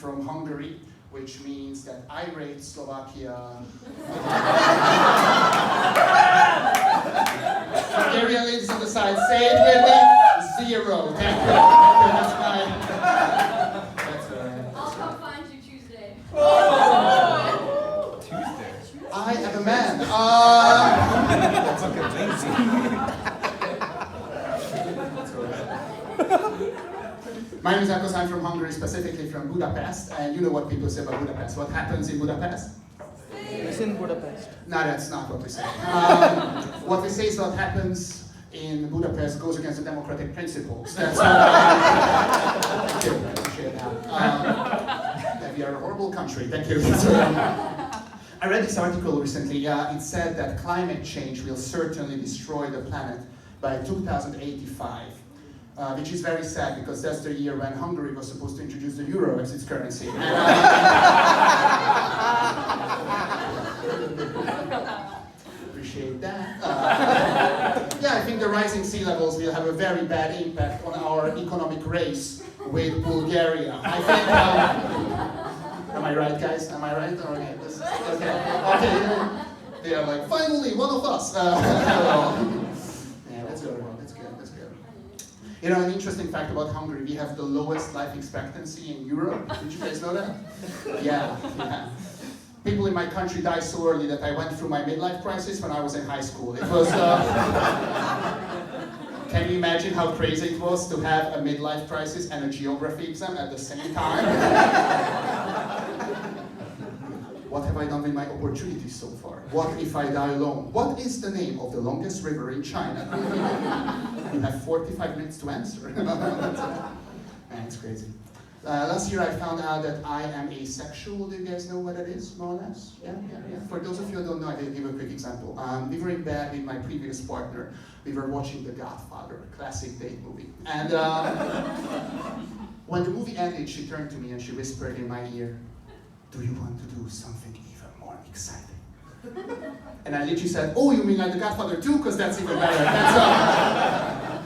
from Hungary, which means that I rate Slovakia. Hungarian ladies on the side, say it with me, 0. Thank you. That's right. I'll come find you Tuesday. Tuesday. I am a man. That's okay, lazy. My name is Ákos, I'm from Hungary, specifically from Budapest, and you know what people say about Budapest. What happens in Budapest? It's in Budapest. No, that's not what we say. What we say is what happens in Budapest goes against the democratic principles. That's what thank you, I appreciate that. We are a horrible country, thank you. I read this article recently. It said that climate change will certainly destroy the planet by 2085. Which is very sad because that's the year when Hungary was supposed to introduce the euro as its currency. Appreciate that. Yeah, I think the rising sea levels will have a very bad impact on our economic race with Bulgaria. I think. Am I right, guys? Am I right? Okay. Okay. They are like, finally, one of us. Hello. Yeah, that's good. You know, an interesting fact about Hungary, we have the lowest life expectancy in Europe. Did you guys know that? Yeah. People in my country die so early that I went through my midlife crisis when I was in high school. It was, can you imagine how crazy it was to have a midlife crisis and a geography exam at the same time? What have I done with my opportunities so far? What if I die alone? What is the name of the longest river in China? You have 45 minutes to answer. Man, it's crazy. Last year I found out that I am asexual. Do you guys know what that is, more or less? Yeah. For those of you who don't know, I will give a quick example. We were in bed with my previous partner. We were watching The Godfather, a classic date movie. And when the movie ended, she turned to me and she whispered in my ear, "Do you want to do something even more exciting?" And I literally said, "Oh, you mean like The Godfather 2? Because that's even better."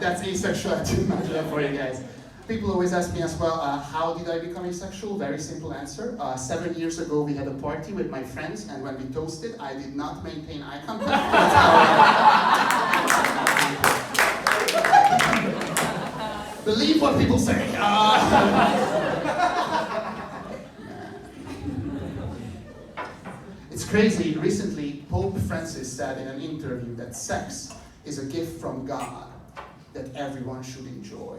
That's asexuality for you guys. People always ask me as well, how did I become asexual? Very simple answer. 7 years ago, we had a party with my friends, and when we toasted, I did not maintain eye contact. That's how believe what people say. It's crazy. Recently, Pope Francis said in an interview that sex is a gift from God that everyone should enjoy.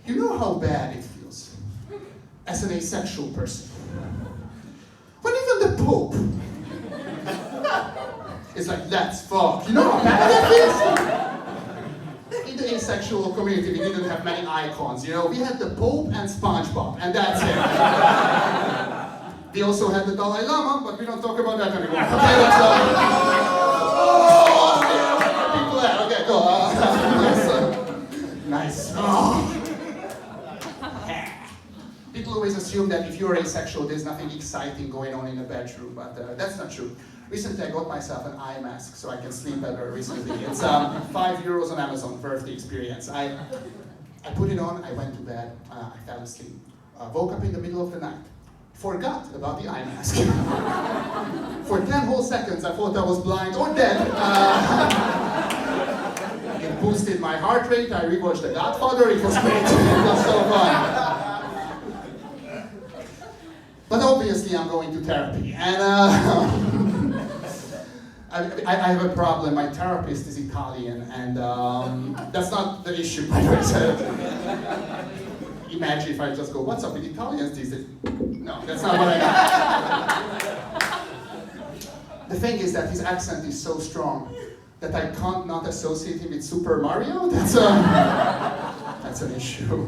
You know how bad it feels as an asexual person when even the Pope is like, "Let's fuck." You know how bad that feels? In the asexual community, we didn't have many icons. You know, we had the Pope and SpongeBob, and that's it. We also had the Dalai Lama, but we don't talk about that anymore. Okay, let's people there. Okay, go. Nice. People always assume that if you're asexual, there's nothing exciting going on in the bedroom, but that's not true. Recently, I got myself an eye mask so I can sleep better recently. It's €5 on Amazon, birthday experience. I put it on, I went to bed, I fell asleep. Woke up in the middle of the night. Forgot about the eye mask. For 10 whole seconds, I thought I was blind or dead. It boosted my heart rate, I rewatched The Godfather, it was great. It was so fun. But obviously I'm going to therapy, and I have a problem. My therapist is Italian, and that's not the issue, by the way. Imagine if I just go, "What's up with Italians these days?" No, that's not what I got. The thing is that his accent is so strong that I can't not associate him with Super Mario. That's an issue.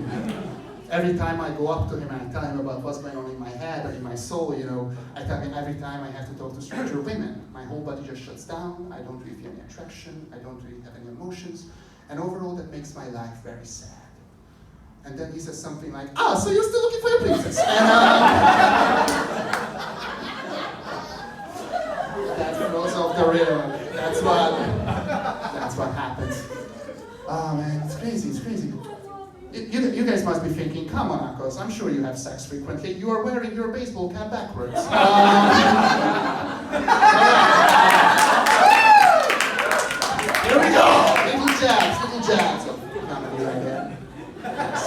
Every time I go up to him and I tell him about what's going on in my head or in my soul, you know, I tell him every time I have to talk to stranger women, my whole body just shuts down, I don't really feel any attraction, I don't really have any emotions, and overall that makes my life very sad. And then he says something like, so you're still looking for your princess. And, that throws off the rhythm. That's what happens. Oh man, it's crazy. you guys must be thinking, come on, Ákos, I'm sure you have sex frequently. You are wearing your baseball cap backwards. Here we go! Little jabs. Oh, comedy right there. Yes.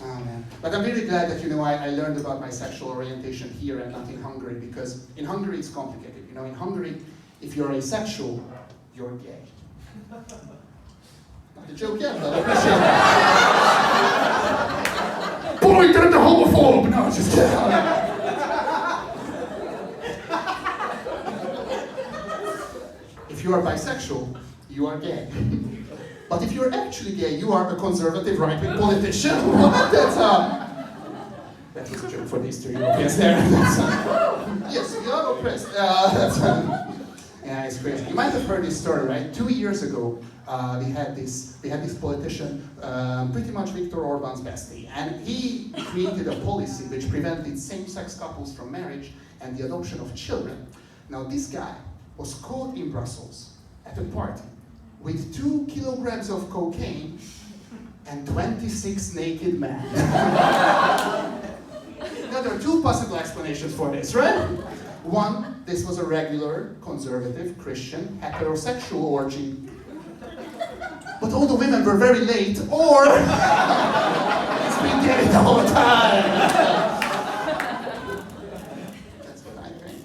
Oh, man. But I'm really glad that, I learned about my sexual orientation here and not in Hungary, because in Hungary it's complicated. In Hungary, if you're asexual, you're gay. Not a joke yet, but I appreciate it. Boy, you're the homophobe! No, just kidding. If you are bisexual, you are gay. But if you're actually gay, you are a conservative right-wing politician. That was a joke for these two Europeans there. Yes, we are oppressed. Yeah, it's crazy. You might have heard this story, right? 2 years ago, we had this politician, pretty much Viktor Orban's bestie, and he created a policy which prevented same-sex couples from marriage and the adoption of children. Now, this guy was caught in Brussels at a party with 2 kilograms of cocaine and 26 naked men. Now, there are 2 possible explanations for this, right? One, this was a regular, conservative, Christian, heterosexual orgy. But all the women were very late, or he's been getting all the time. That's what I think.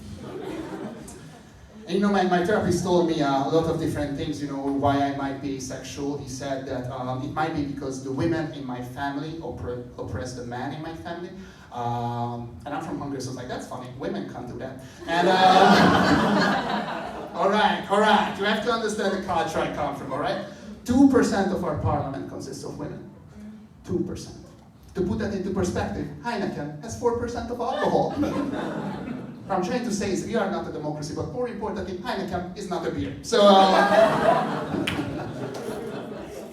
And my therapist told me a lot of different things, why I might be asexual. He said that it might be because the women in my family oppress the man in my family. And I'm from Hungary, so I was like, that's funny, women can't do that. And, all right, you have to understand the culture I come from, all right? 2% of our parliament consists of women. 2%. To put that into perspective, Heineken has 4% of alcohol. What I'm trying to say is we are not a democracy, but more importantly, Heineken is not a beer. So,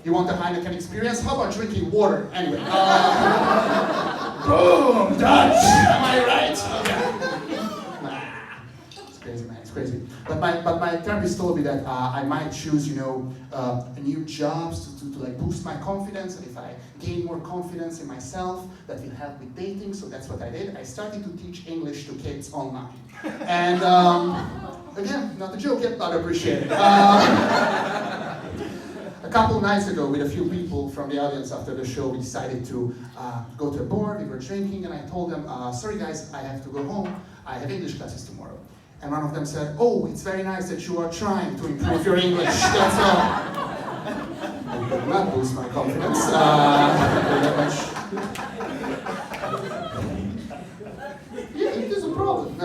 you want the Heineken experience? How about drinking water? Anyway. Boom! Dutch! Am I right? Okay. It's crazy, man. It's crazy. But my therapist told me that I might choose, new jobs to boost my confidence, and if I gain more confidence in myself, that will help with dating. So that's what I did. I started to teach English to kids online. And again, not a joke yet, but appreciated. A couple nights ago, with a few people from the audience after the show, we decided to go to a bar. We were drinking, and I told them, sorry guys, I have to go home. I have English classes tomorrow. And one of them said, oh, it's very nice that you are trying to improve your English. That's all. I did not boost my confidence. Very much. Yeah, it is a problem.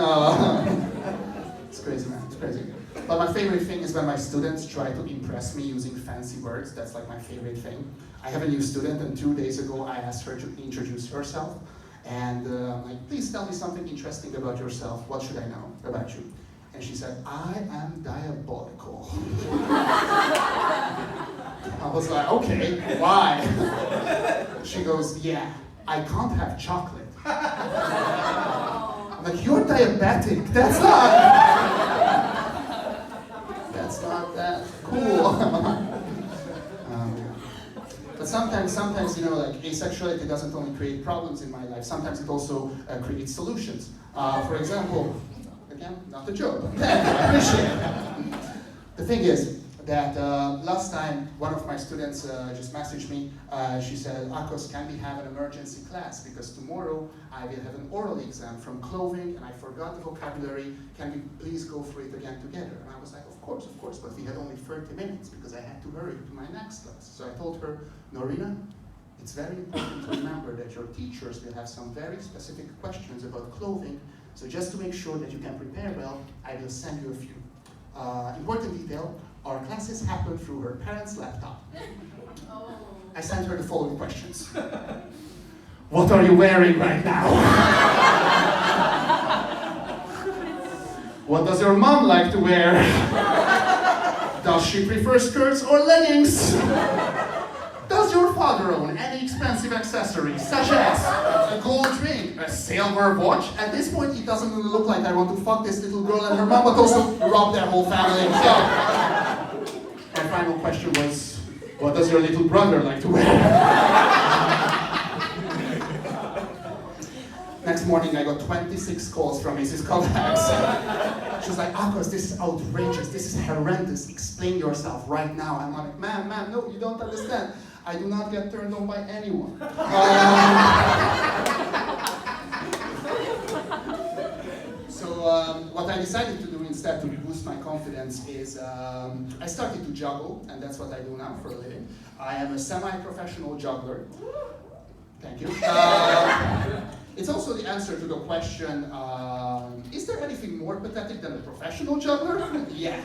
It's crazy, man. It's crazy. But my favorite thing is when my students try to impress me using fancy words. That's like my favorite thing. I have a new student, and 2 days ago I asked her to introduce herself. And I'm like, please tell me something interesting about yourself. What should I know about you? And she said, I am diabolical. I was like, okay, why? She goes, yeah, I can't have chocolate. I'm like, you're diabetic. That's not that cool. But sometimes, asexuality doesn't only create problems in my life, sometimes it also creates solutions. For example, again, not a joke, I appreciate it. The thing is that last time, one of my students just messaged me. She said, Ákos, can we have an emergency class? Because tomorrow I will have an oral exam from clothing, and I forgot the vocabulary. Can we please go through it again together? And I was like, of course, but we had only 30 minutes because I had to hurry to my next class. So I told her, Norina, it's very important to remember that your teachers will have some very specific questions about clothing. So just to make sure that you can prepare well, I will send you a few. Important detail, our classes happen through her parents' laptop. I sent her the following questions. What are you wearing right now? What does your mom like to wear? Does she prefer skirts or leggings? Does your father own any expensive accessories, such as a gold ring, a silver watch? At this point, it doesn't really look like I want to fuck this little girl and her mom, but also rob their whole family. So, my final question was, What does your little brother like to wear? Next morning, I got 26 calls from Mrs. Kovacs. She was like, Ákos, this is outrageous, this is horrendous, explain yourself right now. I'm like, ma'am, no, you don't understand. I do not get turned on by anyone. What I decided to do instead to boost my confidence is I started to juggle, and that's what I do now for a living. I am a semi-professional juggler. Thank you. It's also the answer to the question, is there anything more pathetic than a professional juggler? Yeah.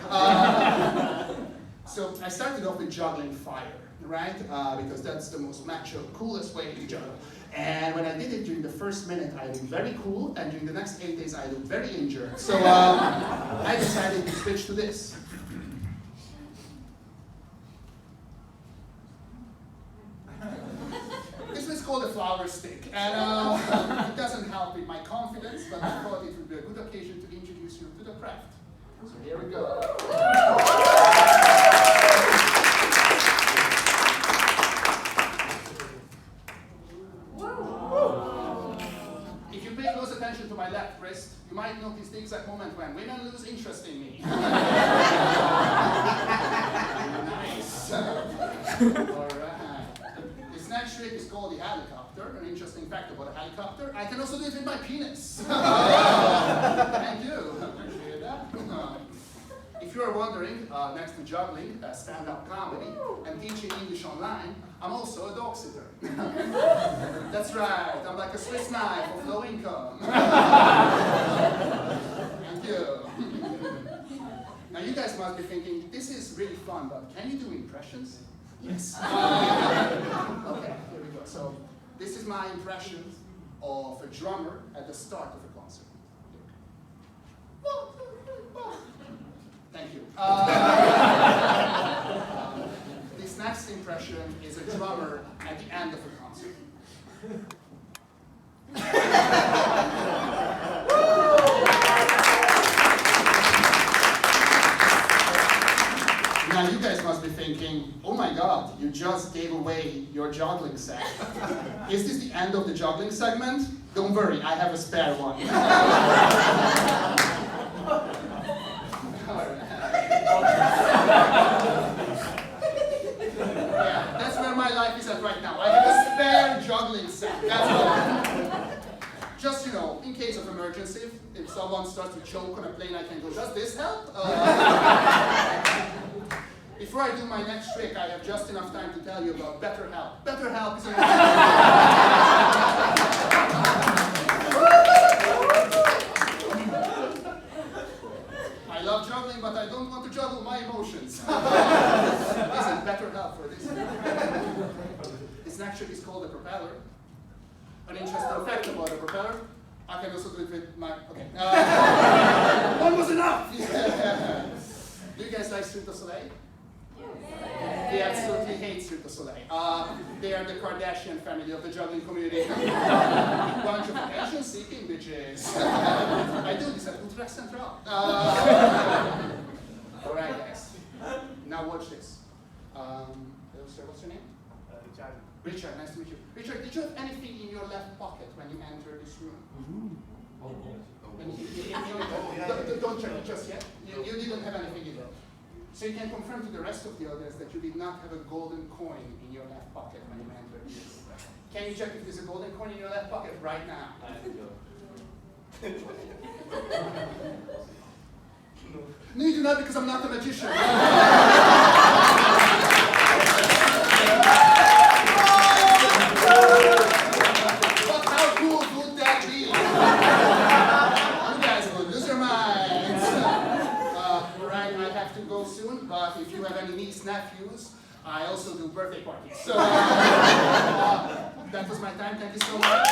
So I started off with juggling fire, right? Because that's the most macho, coolest way to juggle. And when I did it during the first minute, I looked very cool, and during the next 8 days, I looked very injured. So I decided to switch to this. This is called a flower stick, and it doesn't help with my confidence, but I thought it would be a good occasion to introduce you to the craft. So here we go. If you pay close attention to my left wrist, you might notice the exact moment when women lose interest in me. Nice. This next trick is called the helicopter. An interesting fact about a helicopter, I can also do it with my penis. Thank you. Appreciate that. If you are wondering, next to juggling, stand-up comedy, and teaching English online, I'm also a dog sitter. That's right, I'm like a Swiss knife of low income. Thank you. Now you guys must be thinking, this is really fun, but can you do impressions? Yes. Okay, here we go. So this is my impression of a drummer at the start of a concert. Thank you. This next impression is a drummer at the end of a concert. Now you guys must be thinking, oh my god, you just gave away your juggling set. Is this the end of the juggling segment? Don't worry, I have a spare one. Yeah, that's where my life is at right now. I have a spare juggling set. That's all. Just, you know, in case of emergency, if someone starts to choke on a plane, I can go, does this help? Before I do my next trick, I have just enough time to tell you about BetterHelp. BetterHelp is I love juggling, but I don't want to juggle my emotions. Isn't BetterHelp for this? This next trick is called a propeller. An interesting fact about a propeller, I can also do it with my, okay. One was enough! Do you guys like Cirque du Soleil? They absolutely hate Cirque du Soleil. They are the Kardashian family of the juggling community. Bunch of attention-seeking bitches. I do this at Utrecht Central. Alright guys, now watch this. Hello sir, what's your name? Richard, nice to meet you. Richard, did you have anything in your left pocket when you entered this room? Don't check it just yet. You didn't have anything either. So you can confirm to the rest of the audience that you did not have a golden coin in your left pocket when you entered this. Can you check if there's a golden coin in your left pocket right now? No, you do not, because I'm not a magician. But how cool would that be? You guys would lose your minds. Right, I have to go soon, but if you have any niece, nephews, I also do birthday parties. So that was my time. Thank you so much.